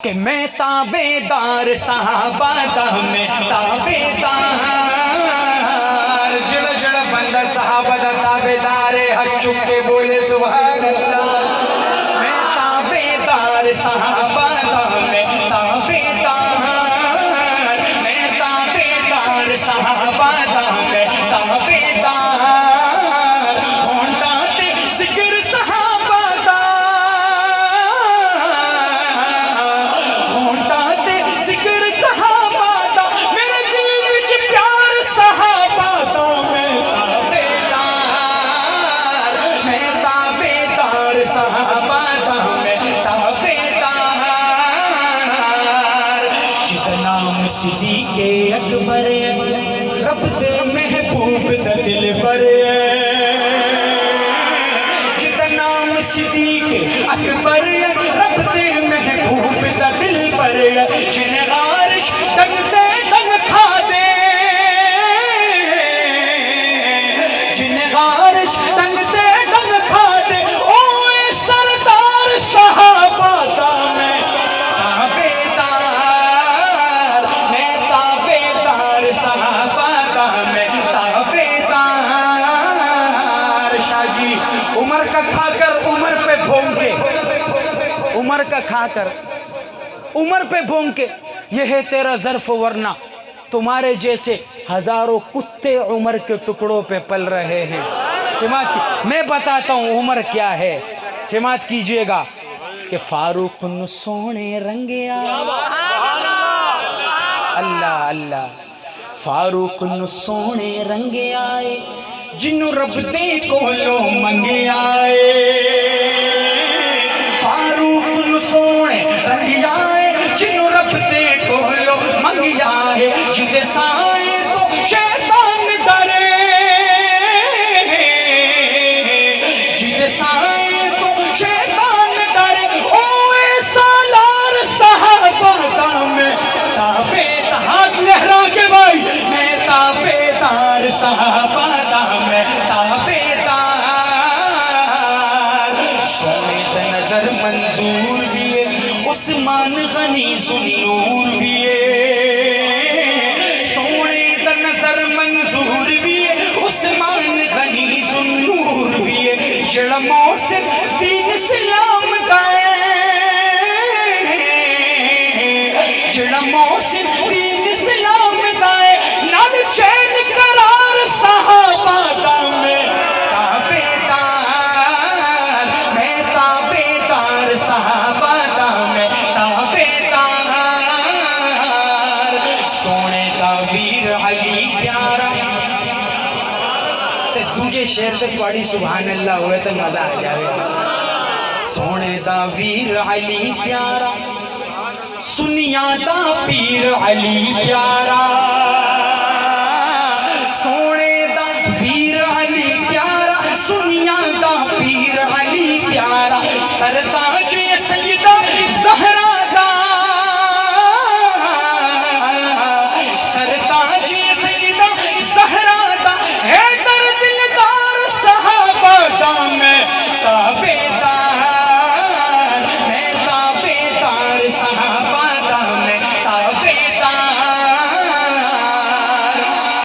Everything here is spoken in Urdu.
کہ میں تابیدار صحابہ دا میں تابیدار جڑ جڑ بندہ صحابہ دا تابیدار ہاتھ چک کے بولے سبحان اللہ میں تابیدار صحابہ دا میں تابیدار صحابہ دا میں تابیدار ہونٹا تے ذکر صحابہ دا ہونٹا تے ذکر صحابہ دا میرے دل وچ پیار صحابہ دا میں تابیدار صحابہ دا میں تابیدار جتنا صدیق اکبر رب دے محبوب دا دل پر جتنا صدیق اکبر رب دے محبوب دا دل پر جن غارش ڈنگ دے ڈنگ کھا دے جن غارش ڈنگ دے ڈنگ کھا دے اوے سردار صحابہ دا میں تابیدار صحابہ دا میں تابیدار شاہ جی عمر کا کھا کر عمر پہ بھونگ کے عمر کا کھا کر عمر پہ بھونگ کے یہ ہے تیرا ظرف ورنہ تمہارے جیسے ہزاروں کتے عمر کے ٹکڑوں پہ پل رہے ہیں سماعت کی میں بتاتا ہوں عمر کیا ہے سماعت کیجئے گا کہ فاروق سونے رنگیا اللہ اللہ فاروق سونے رنگے آئے جنوں رب دے کولوں منگے آئے فاروق سونے رنگے آئے جنوں رب دے کولوں منگے آئے جدے سائے تو شیطان ڈرے جدے سائے تو شیطان ڈرے اوے سالار صحابہ دا میں ہاتھ لہرا کے بھائی میں تابیدار صحابہ دا میں تابیدار سونے دا نظر منظور بھی ہے عثمان غنی ذوالنور بھی ہے سونے دا نظر منظور بھی ہے عثمان غنی ذوالنور بھی ہے جڑا موسم دین اسلام دا ہے جڑا موسم دین اسلام دا ہے نال چین قرار صحابہ دا میں تابیدار صحابہ دا میں تابیدار سونے دا ویر علی پیارا تے دوجے شعر تے پڑھی سبحان اللہ ہوئے تو مزہ آ جائے سونے دا ویر علی پیارا سنیا دا پیر علی پیارا سونے دا ویر علی پیارا سنیا دا پیر علی پیارا سردار